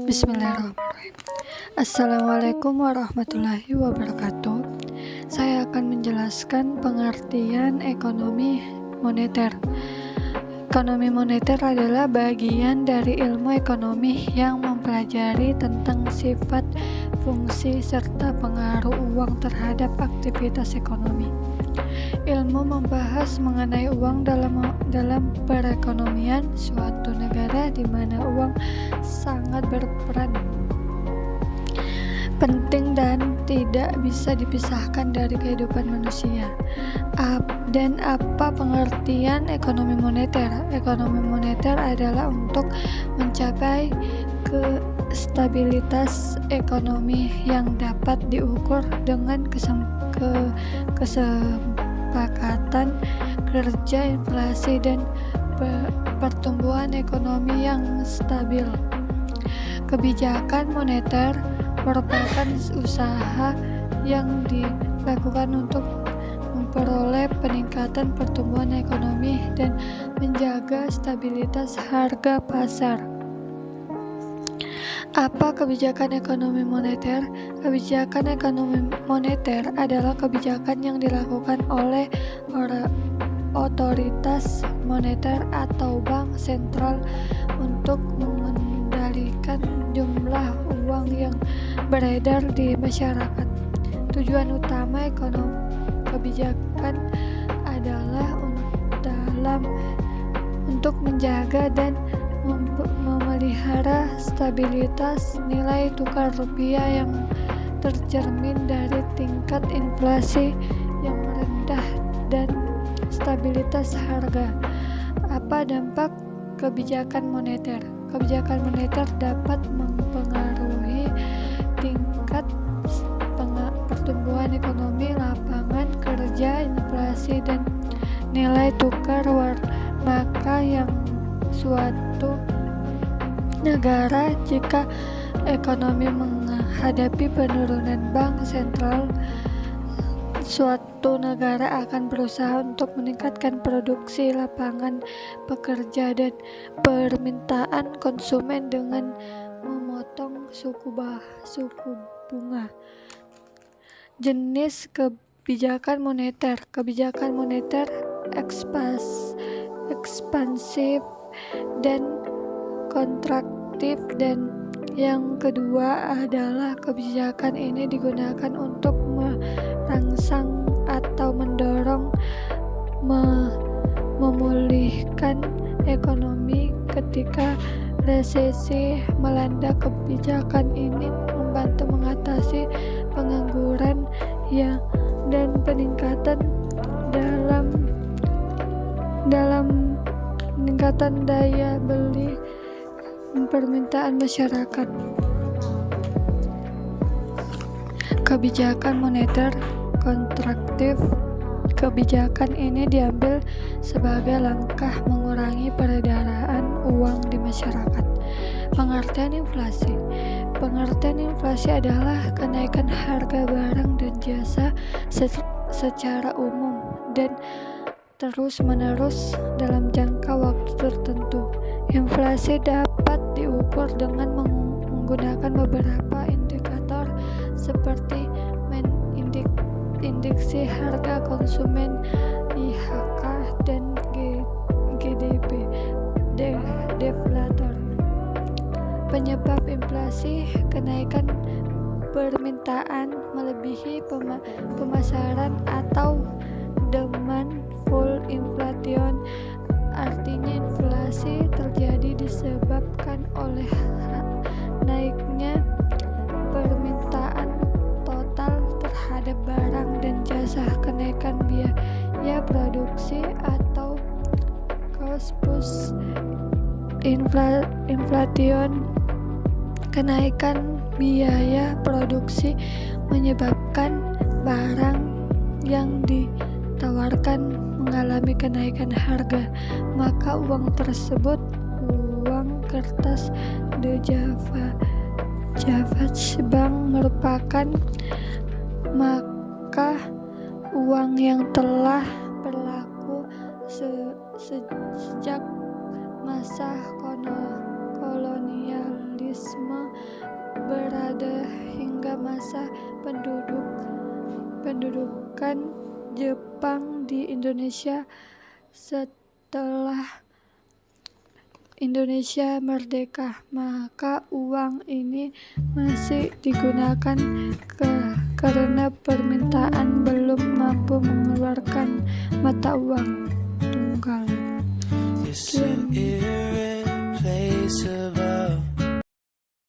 Bismillahirrahmanirrahim. Assalamualaikum warahmatullahi wabarakatuh. Saya akan menjelaskan pengertian ekonomi moneter. Ekonomi moneter adalah bagian dari ilmu ekonomi yang mempelajari tentang sifat, fungsi, serta pengaruh uang terhadap aktivitas ekonomi. Ilmu membahas mengenai uang dalam perekonomian suatu negara di mana uang sangat berperan penting dan tidak bisa dipisahkan dari kehidupan manusia. Dan apa pengertian ekonomi moneter? Ekonomi moneter adalah untuk mencapai stabilitas ekonomi yang dapat diukur dengan kesepakatan kerja, inflasi, dan pertumbuhan ekonomi yang stabil. Kebijakan moneter merupakan usaha yang dilakukan untuk memperoleh peningkatan pertumbuhan ekonomi dan menjaga stabilitas harga pasar. Apa kebijakan ekonomi moneter? Kebijakan ekonomi moneter adalah kebijakan yang dilakukan oleh otoritas moneter atau bank sentral untuk mengendalikan jumlah uang yang beredar di masyarakat. Tujuan utama kebijakan adalah untuk menjaga dan memelihara stabilitas nilai tukar rupiah yang tercermin dari tingkat inflasi yang rendah dan stabilitas harga. Apa dampak kebijakan moneter? Kebijakan moneter dapat mempengaruhi tingkat pertumbuhan ekonomi, lapangan kerja, inflasi, dan nilai tukar maka yang suatu negara jika ekonomi menghadapi penurunan bank sentral, suatu negara akan berusaha untuk meningkatkan produksi, lapangan pekerja, dan permintaan konsumen dengan memotong suku bunga. Jenis kebijakan moneter. Kebijakan moneter ekspansif dan kontraktif, dan yang kedua adalah kebijakan ini digunakan untuk merangsang atau mendorong memulihkan ekonomi ketika resesi melanda. Kebijakan ini membantu mengatasi pengangguran dan peningkatan dalam peningkatan daya beli permintaan masyarakat. Kebijakan moneter kontraktif. Kebijakan ini diambil sebagai langkah mengurangi peredaran uang di masyarakat. Pengertian inflasi. Pengertian inflasi adalah kenaikan harga barang dan jasa secara umum dan terus-menerus dalam jangka waktu tertentu. Inflasi dapat diukur dengan menggunakan beberapa indikator seperti indeksi harga konsumen, IHK, dan GDP deflator. Penyebab inflasi: kenaikan permintaan melebihi pemasaran atau demand full inflation. Artinya inflasi terjadi disebabkan oleh naiknya permintaan total terhadap barang dan jasa. Kenaikan biaya produksi atau cost push inflation. Kenaikan biaya produksi menyebabkan barang yang ditawarkan mengalami kenaikan harga, maka uang tersebut, uang kertas de Java bank merupakan maka uang yang telah berlaku sejak masa kolonialisme berada hingga masa pendudukan Jepang di Indonesia. Setelah Indonesia merdeka, maka uang ini masih digunakan karena permintaan belum mampu mengeluarkan mata uang tunggal.